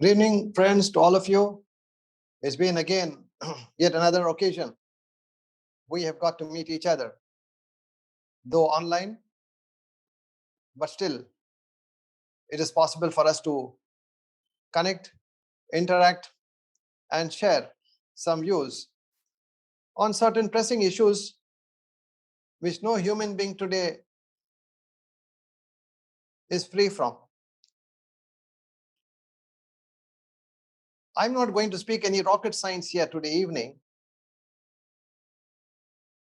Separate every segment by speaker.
Speaker 1: Good evening, friends, to all of you. It's been again yet another occasion. We have got to meet each other, though online, but still, it is possible for us to connect, interact, and share some views on certain pressing issues which no human being today is free from. I'm not going to speak any rocket science here today evening,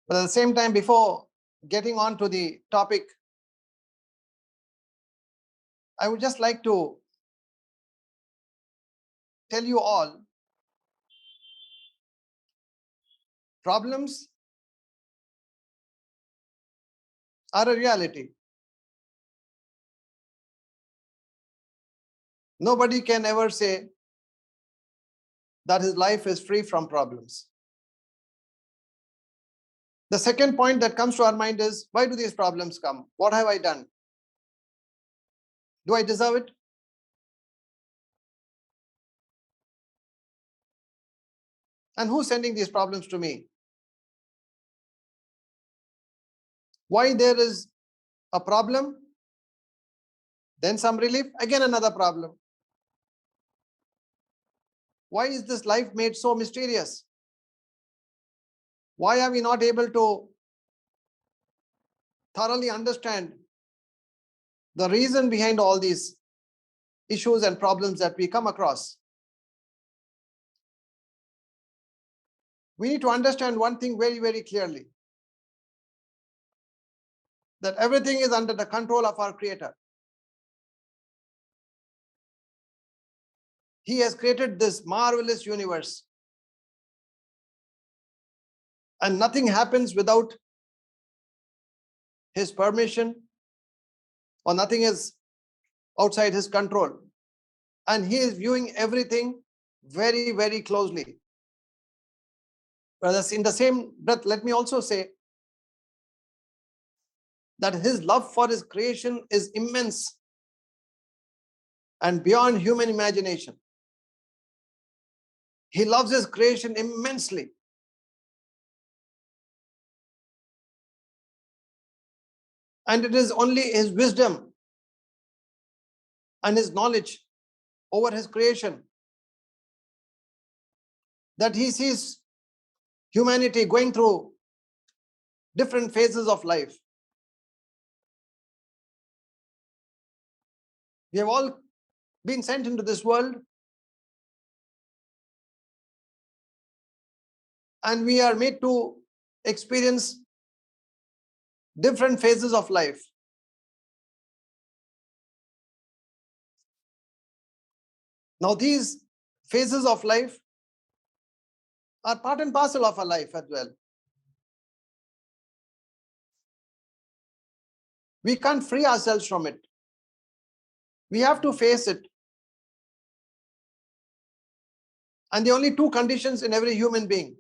Speaker 1: but at the same time, before getting on to the topic, I would just like to tell you all problems are a reality. Nobody can ever say that his life is free from problems. The second point that comes to our mind is, why do these problems come? What have I done? Do I deserve it? And who's sending these problems to me? Why there is a problem, then some relief, again another problem. Why is this life made so mysterious? Why are we not able to thoroughly understand the reason behind all these issues and problems that we come across? We need to understand one thing very, very clearly, that everything is under the control of our Creator. He has created this marvelous universe, and nothing happens without his permission, or nothing is outside his control. And he is viewing everything very, very closely. But in the same breath, let me also say that his love for his creation is immense and beyond human imagination. He loves his creation immensely. And it is only his wisdom and his knowledge over his creation that he sees humanity going through different phases of life. We have all been sent into this world, and we are made to experience different phases of life. Now, these phases of life are part and parcel of our life as well. We can't free ourselves from it. We have to face it. And there are only two conditions in every human being: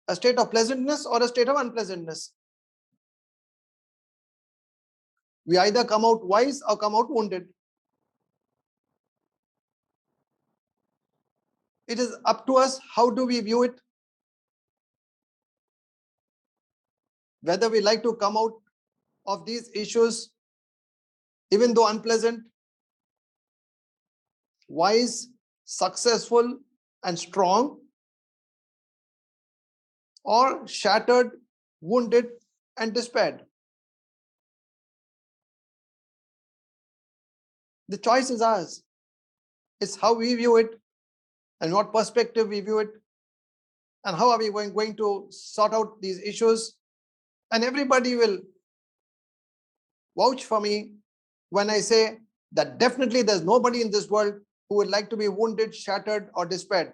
Speaker 1: a state of pleasantness or a state of unpleasantness. We either come out wise or come out wounded. It is up to us how do we view it, whether we like to come out of these issues, even though unpleasant, wise, successful, and strong, or shattered, wounded, and despaired. The choice is ours. It's how we view it and what perspective we view it, and how are we going to sort out these issues. And everybody will vouch for me when I say that definitely there's nobody in this world who would like to be wounded, shattered, or despaired.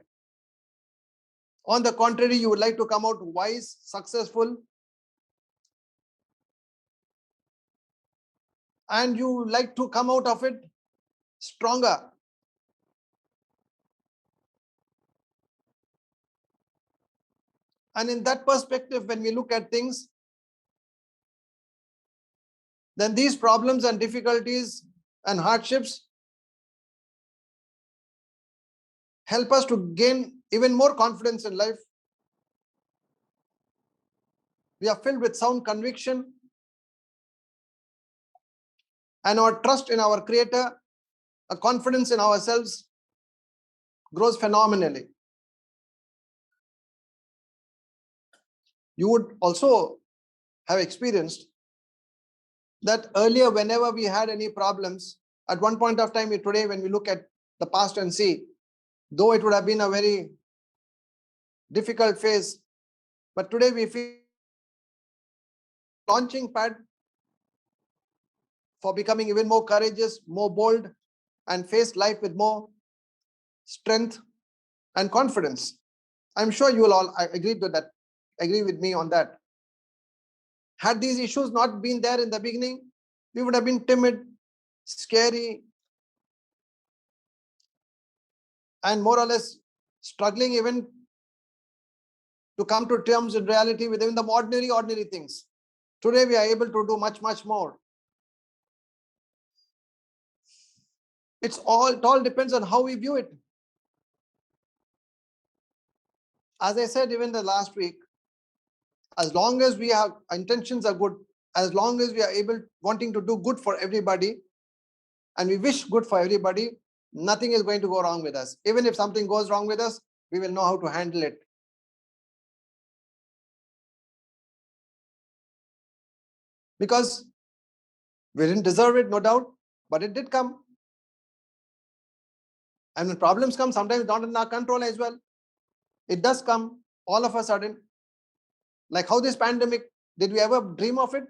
Speaker 1: On the contrary, you would like to come out wise, successful, and you would like to come out of it stronger. And in that perspective, when we look at things, then these problems and difficulties and hardships help us to gain even more confidence in life. We are filled with sound conviction, and our trust in our Creator, a confidence in ourselves grows phenomenally. You would also have experienced that earlier, whenever we had any problems, at one point of time, today, when we look at the past and see, though it would have been a very difficult phase, but today we feel launching pad for becoming even more courageous, more bold, and face life with more strength and confidence. I'm sure you will all agree to that, agree with me on that. Had these issues not been there in the beginning, we would have been timid, scary, and more or less struggling even to come to terms in reality with even the ordinary things. Today we are able to do much more. It all depends on how we view it. As I said even the last week, as long as we have intentions are good, as long as we are wanting to do good for everybody, and we wish good for everybody, nothing is going to go wrong with us. Even if something goes wrong with us, we will know how to handle it. Because we didn't deserve it, no doubt, but it did come. And when problems come, sometimes not in our control as well. It does come all of a sudden. Like how this pandemic, did we ever dream of it?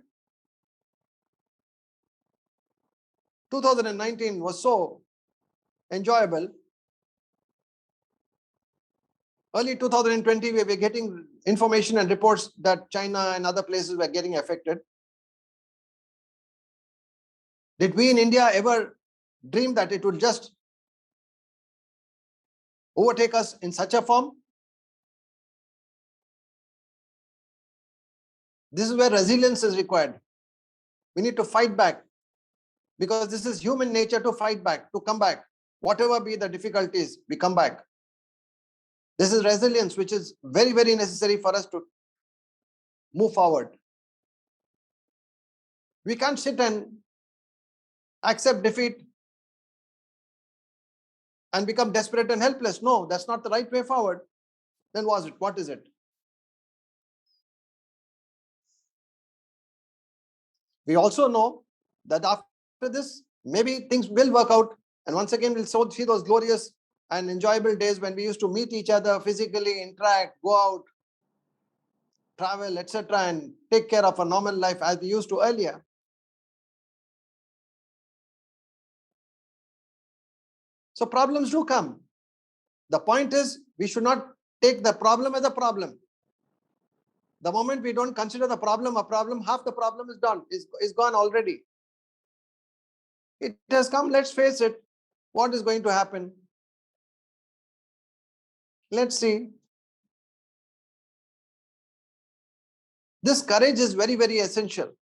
Speaker 1: 2019 was so enjoyable. Early 2020, we were getting information and reports that China and other places were getting affected. Did we in India ever dream that it would just overtake us in such a form? This is where resilience is required. We need to fight back, because this is human nature to fight back, to come back. Whatever be the difficulties, we come back. This is resilience, which is very necessary for us to move forward. We can't sit and accept defeat and become desperate and helpless. No, that's not the right way forward. Then what is it? We also know that after this, maybe things will work out. And once again, we'll see those glorious and enjoyable days when we used to meet each other physically, interact, go out, travel, etc., and take care of a normal life as we used to earlier. So problems do come. The point is, we should not take the problem as a problem. The moment we don't consider the problem a problem, half the problem is done, is gone already. It has come, let's face it. What is going to happen? Let's see. This courage is very essential.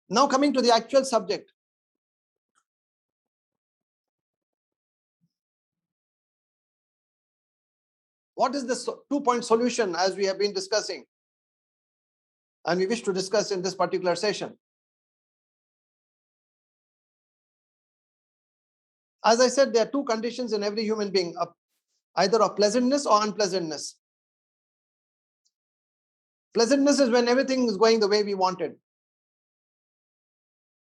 Speaker 1: Now coming to the actual subject. What is the 2-point solution as we have been discussing? And we wish to discuss in this particular session. As I said, there are two conditions in every human being, either of pleasantness or unpleasantness. Pleasantness is when everything is going the way we wanted.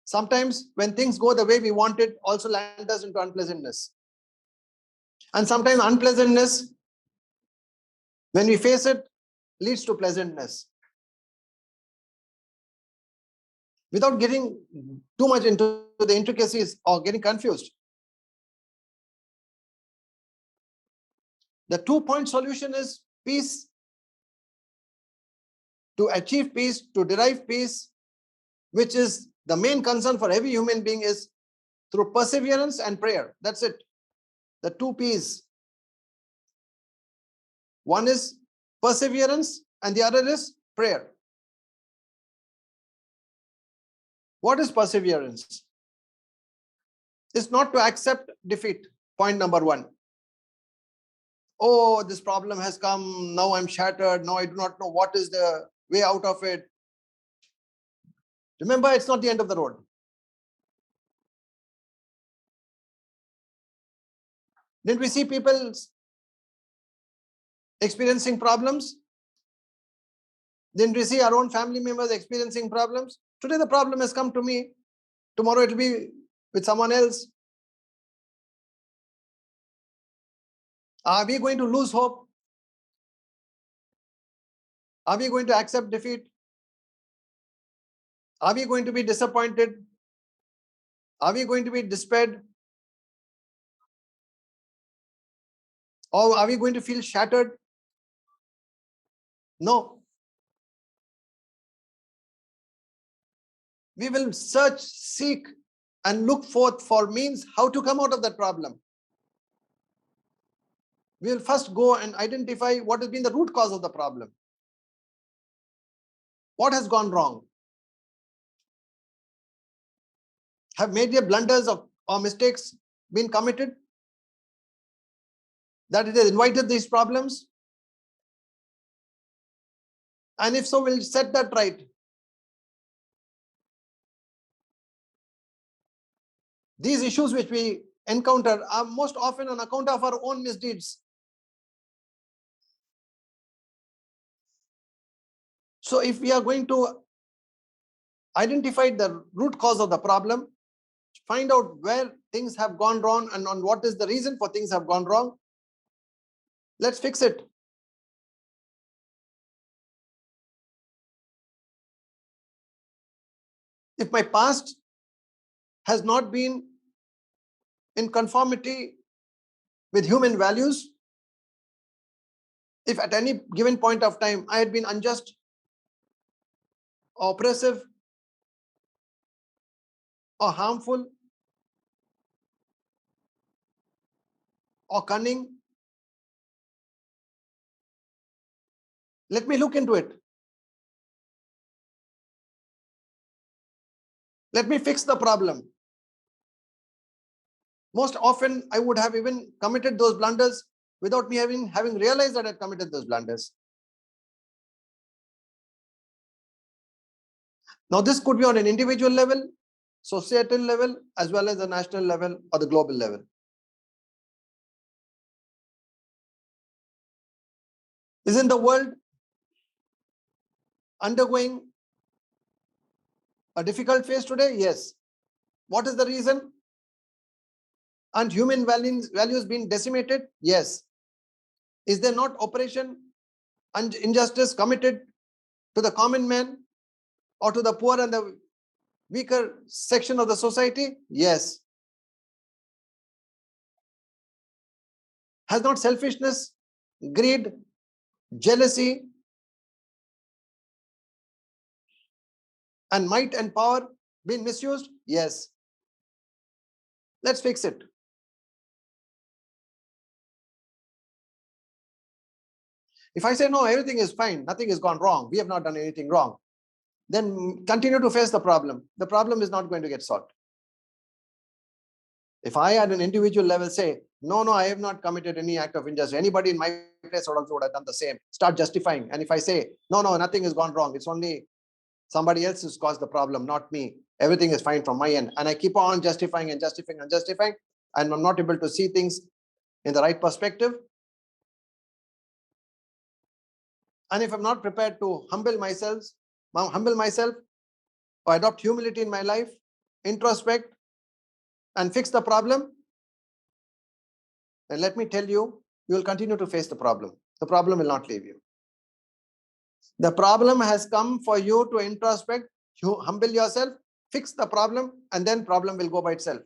Speaker 1: Sometimes when things go the way we wanted, also land us into unpleasantness. And sometimes unpleasantness, when we face it, leads to pleasantness. Without getting too much into the intricacies or getting confused, the 2-point solution is peace. To achieve peace, to derive peace, which is the main concern for every human being, is through perseverance and prayer. That's it. The 2 P's. One is perseverance and the other is prayer. What is perseverance? is not to accept defeat. Point number one. Oh, this problem has come. Now I'm shattered. Now I do not know what is the way out of it. Remember, it's not the end of the road. Didn't we see people experiencing problems? Didn't we see our own family members experiencing problems? Today the problem has come to me. Tomorrow it will be with someone else. Are we going to lose hope? Are we going to accept defeat? Are we going to be disappointed? Are we going to be despaired? Or are we going to feel shattered? No. We will search, seek, and look forth for means how to come out of that problem. We will first go and identify what has been the root cause of the problem. What has gone wrong? Have major blunders or mistakes been committed that it has invited these problems? And if so, we'll set that right. These issues which we encounter are most often on account of our own misdeeds. So if we are going to identify the root cause of the problem, find out where things have gone wrong and on what is the reason for things have gone wrong, let's fix it. If my past has not been in conformity with human values, if at any given point of time I had been unjust, or oppressive, or harmful, or cunning, let me look into it. Let me fix the problem. Most often, I would have even committed those blunders without me having realized that I committed those blunders. Now, this could be on an individual level, societal level, as well as the national level or the global level. Isn't the world undergoing a difficult phase today? Yes. What is the reason? And human values being decimated? Yes. Is there not oppression and injustice committed to the common man or to the poor and the weaker section of the society? Yes. Has not selfishness, greed, jealousy, and might and power been misused? Yes. Let's fix it. If I say, no, everything is fine, nothing has gone wrong, we have not done anything wrong, then continue to face the problem. The problem is not going to get solved. If I at an individual level say, no, I have not committed any act of injustice, anybody in my place also would have done the same, start justifying. And if I say, no, nothing has gone wrong, it's only somebody else who's caused the problem, not me, everything is fine from my end, and I keep on justifying and justifying and justifying, and I'm not able to see things in the right perspective, and if I'm not prepared to humble myself or adopt humility in my life, introspect and fix the problem, then let me tell you, you will continue to face the problem. The problem will not leave you. The problem has come for you to introspect, you humble yourself, fix the problem, and then problem will go by itself.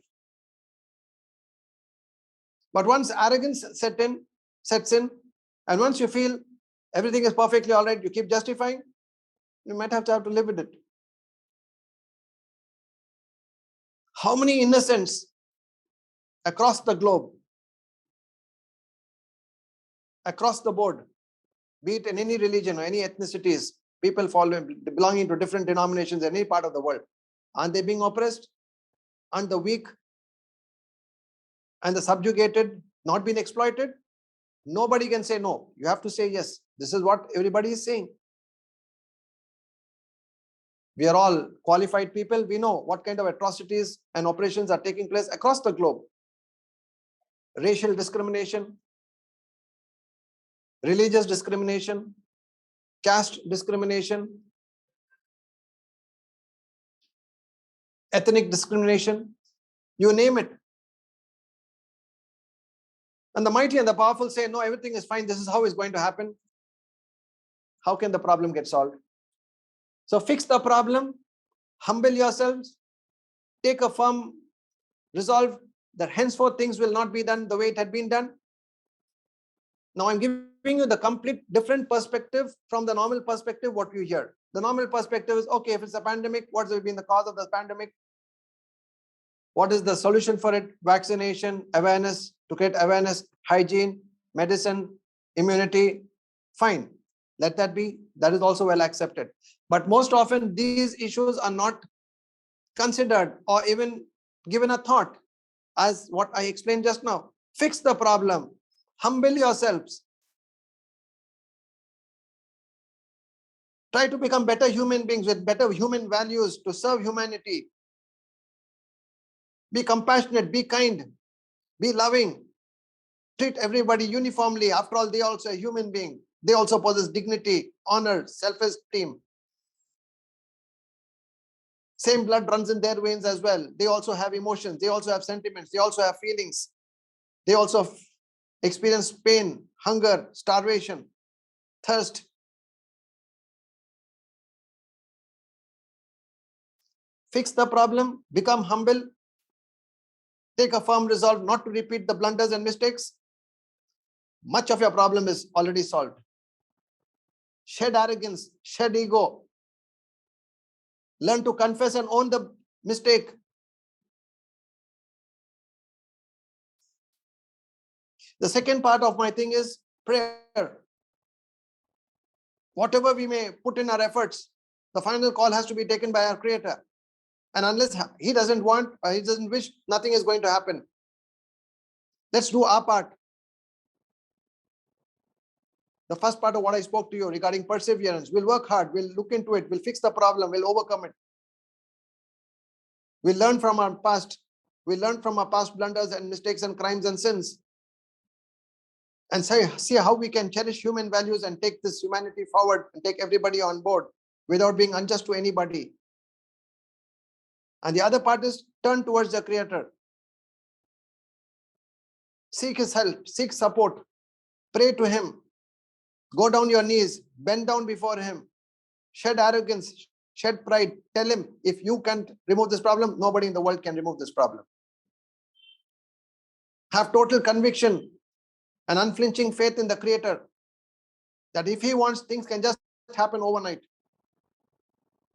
Speaker 1: But once arrogance sets in, and once you feel everything is perfectly all right, you keep justifying, you might have to live with it. How many innocents across the globe, across the board, be it in any religion or any ethnicities, people belonging to different denominations in any part of the world, aren't they being oppressed? Aren't the weak and the subjugated not been exploited? Nobody can say no. You have to say yes. This is what everybody is saying. We are all qualified people. We know what kind of atrocities and operations are taking place across the globe. Racial discrimination, religious discrimination, caste discrimination, ethnic discrimination, you name it. And the mighty and the powerful say, no, everything is fine. This is how it's going to happen. How can the problem get solved? So fix the problem, humble yourselves, take a firm resolve that henceforth things will not be done the way it had been done. Now I'm giving you the complete different perspective from the normal perspective, what you hear. The normal perspective is, okay, if it's a pandemic, what's been the cause of the pandemic? What is the solution for it? Vaccination, awareness, to create awareness, hygiene, medicine, immunity. Fine, let that be. That is also well accepted. But most often these issues are not considered or even given a thought, as what I explained just now. Fix the problem. Humble yourselves. Try to become better human beings with better human values to serve humanity. Be compassionate, be kind, be loving. Treat everybody uniformly. After all, they are also a human being. They also possess dignity, honor, self-esteem. Same blood runs in their veins as well. They also have emotions. They also have sentiments. They also have feelings. They also experience pain, hunger, starvation, thirst. Fix the problem, become humble, take a firm resolve not to repeat the blunders and mistakes. Much of your problem is already solved. Shed arrogance, shed ego. Learn to confess and own the mistake. The second part of my thing is prayer. Whatever we may put in our efforts, the final call has to be taken by our Creator. And unless He doesn't want or He doesn't wish, nothing is going to happen. Let's do our part. The first part of what I spoke to you regarding perseverance. We'll work hard. We'll look into it. We'll fix the problem. We'll overcome it. We'll learn from our past. We'll learn from our past blunders and mistakes and crimes and sins. And see how we can cherish human values and take this humanity forward and take everybody on board without being unjust to anybody. And the other part is turn towards the Creator. Seek His help, seek support, pray to Him, go down your knees, bend down before Him, shed arrogance, shed pride, tell Him, if you can't remove this problem, nobody in the world can remove this problem. Have total conviction and unflinching faith in the Creator, that if He wants, things can just happen overnight.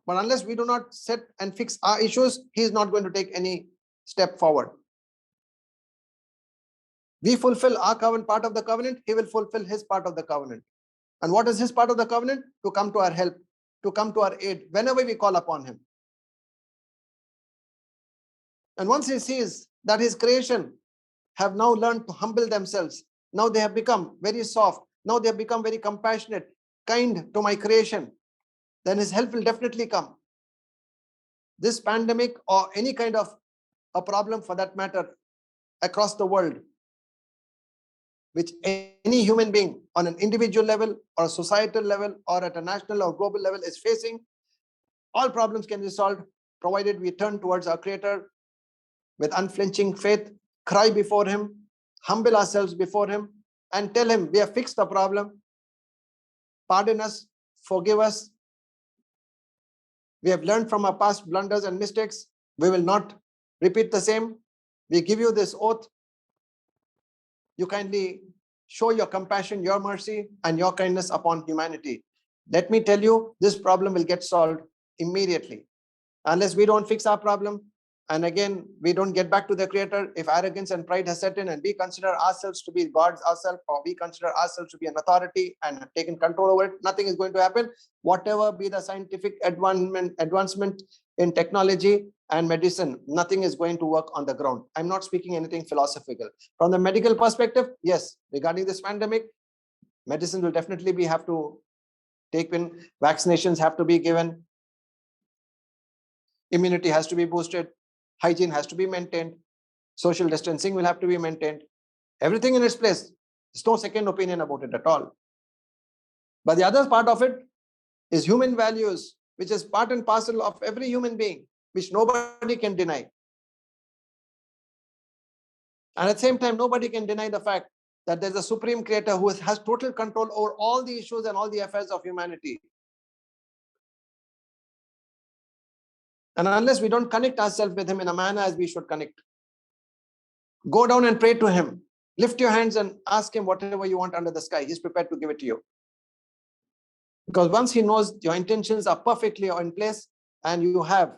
Speaker 1: But unless we do not set and fix our issues, He is not going to take any step forward. We fulfill our part of the covenant, He will fulfill His part of the covenant. And what is His part of the covenant? To come to our help, to come to our aid whenever we call upon Him. And once He sees that His creation have now learned to humble themselves, now they have become very soft, now they have become very compassionate, kind to my creation, then His help will definitely come. This pandemic or any kind of a problem for that matter across the world, which any human being on an individual level or a societal level or at a national or global level is facing, all problems can be solved provided we turn towards our Creator with unflinching faith, cry before Him, humble ourselves before Him, and tell Him we have fixed the problem. Pardon us, forgive us. We have learned from our past blunders and mistakes. We will not repeat the same. We give you this oath. You kindly show your compassion, your mercy, and your kindness upon humanity. Let me tell you, this problem will get solved immediately. Unless we don't fix our problem, and again, we don't get back to the Creator, if arrogance and pride has set in and we consider ourselves to be gods ourselves, or we consider ourselves to be an authority and have taken control over it, nothing is going to happen. Whatever be the scientific advancement in technology, and medicine, nothing is going to work on the ground. I'm not speaking anything philosophical. From the medical perspective, yes, regarding this pandemic, medicine will definitely have to take in, vaccinations have to be given, immunity has to be boosted, hygiene has to be maintained, social distancing will have to be maintained, everything in its place. There's no second opinion about it at all. But the other part of it is human values, which is part and parcel of every human being, which nobody can deny. And at the same time, nobody can deny the fact that there's a supreme creator who has total control over all the issues and all the affairs of humanity. And unless we don't connect ourselves with him in a manner as we should connect, go down and pray to him. Lift your hands and ask him whatever you want under the sky. He's prepared to give it to you. Because once he knows your intentions are perfectly in place and you have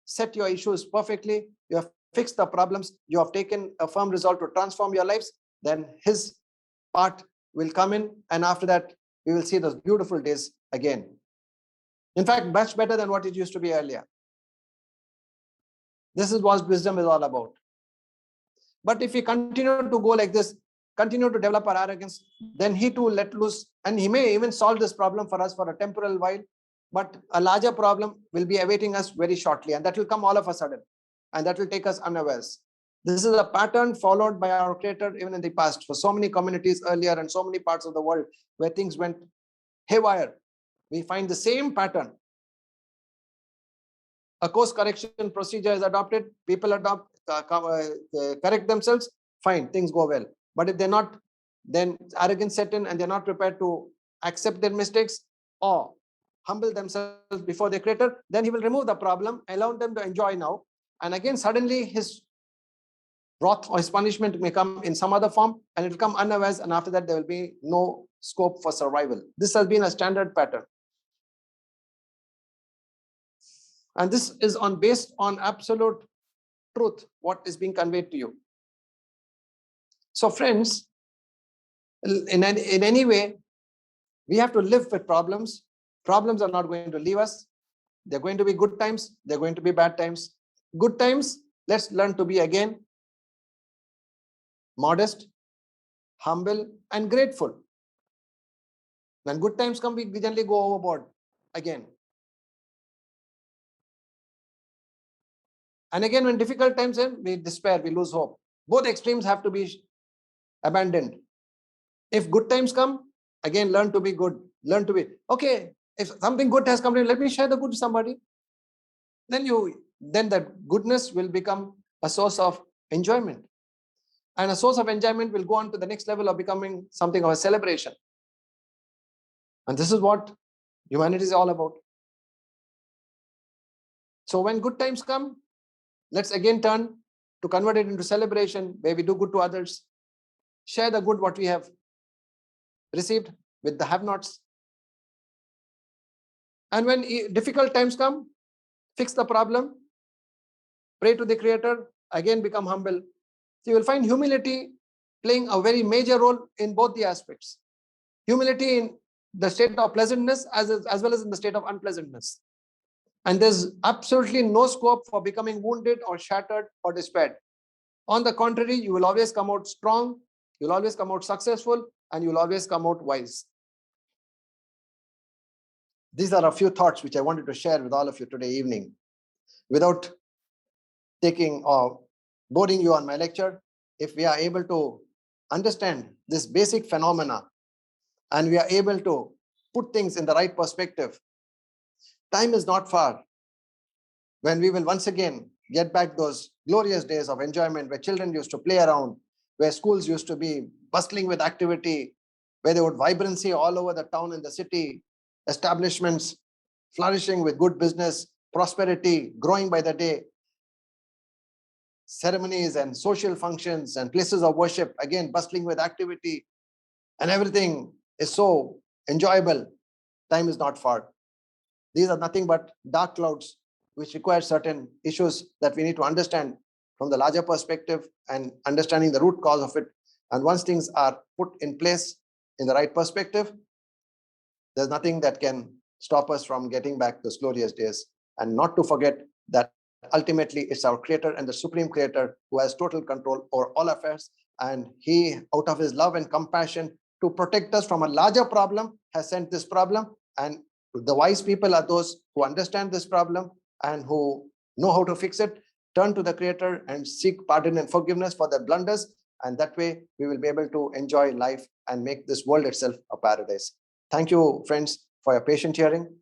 Speaker 1: set your issues perfectly, you have fixed the problems, you have taken a firm resolve to transform your lives, then his part will come in, and after that, we will see those beautiful days again. In fact, much better than what it used to be earlier. This is what wisdom is all about. But if we continue to go like this, continue to develop our arrogance, then he too will let loose, and he may even solve this problem for us for a temporal while, but a larger problem will be awaiting us very shortly, and that will come all of a sudden, and that will take us unawares. This is a pattern followed by our creator even in the past for so many communities earlier and so many parts of the world where things went haywire. We find the same pattern. A course correction procedure is adopted, people correct themselves, fine, things go well. But if they're not, then arrogance set in and they're not prepared to accept their mistakes or humble themselves before their creator, then he will remove the problem, allow them to enjoy now. And again, suddenly his wrath or his punishment may come in some other form, and it will come unawares, and after that there will be no scope for survival. This has been a standard pattern. And this is based on absolute truth, what is being conveyed to you. So friends, in any way, we have to live with problems. Problems are not going to leave us. They're going to be good times. They're going to be bad times. Good times, let's learn to be again modest, humble, and grateful. When good times come, we generally go overboard again. And again, when difficult times end, we despair, we lose hope. Both extremes have to be abandoned. If good times come, again, learn to be good. Learn to be, okay, if something good has come in, let me share the good with somebody. Then that goodness will become a source of enjoyment. And a source of enjoyment will go on to the next level of becoming something of a celebration. And this is what humanity is all about. So when good times come, let's again turn to convert it into celebration where we do good to others, share the good what we have received with the have-nots. And when difficult times come, fix the problem, pray to the creator, again become humble. So you will find humility playing a very major role in both the aspects. Humility in the state of pleasantness as well as in the state of unpleasantness. And there's absolutely no scope for becoming wounded or shattered or despaired. On the contrary, you will always come out strong, you'll always come out successful, and you'll always come out wise. These are a few thoughts which I wanted to share with all of you today evening. Without taking or boring you on my lecture, if we are able to understand this basic phenomena and we are able to put things in the right perspective, time is not far when we will once again get back those glorious days of enjoyment where children used to play around, where schools used to be bustling with activity, where there would vibrancy all over the town and the city, establishments flourishing with good business, prosperity growing by the day, ceremonies and social functions and places of worship again bustling with activity, and everything is so enjoyable. Time is not far. These are nothing but dark clouds which require certain issues that we need to understand from the larger perspective and understanding the root cause of it. And once things are put in place in the right perspective, there's nothing that can stop us from getting back those glorious days. And not to forget that ultimately it's our creator and the supreme creator who has total control over all affairs. And he, out of his love and compassion to protect us from a larger problem, has sent this problem. And the wise people are those who understand this problem and who know how to fix it, turn to the creator and seek pardon and forgiveness for their blunders. And that way we will be able to enjoy life and make this world itself a paradise. Thank you, friends, for your patient hearing.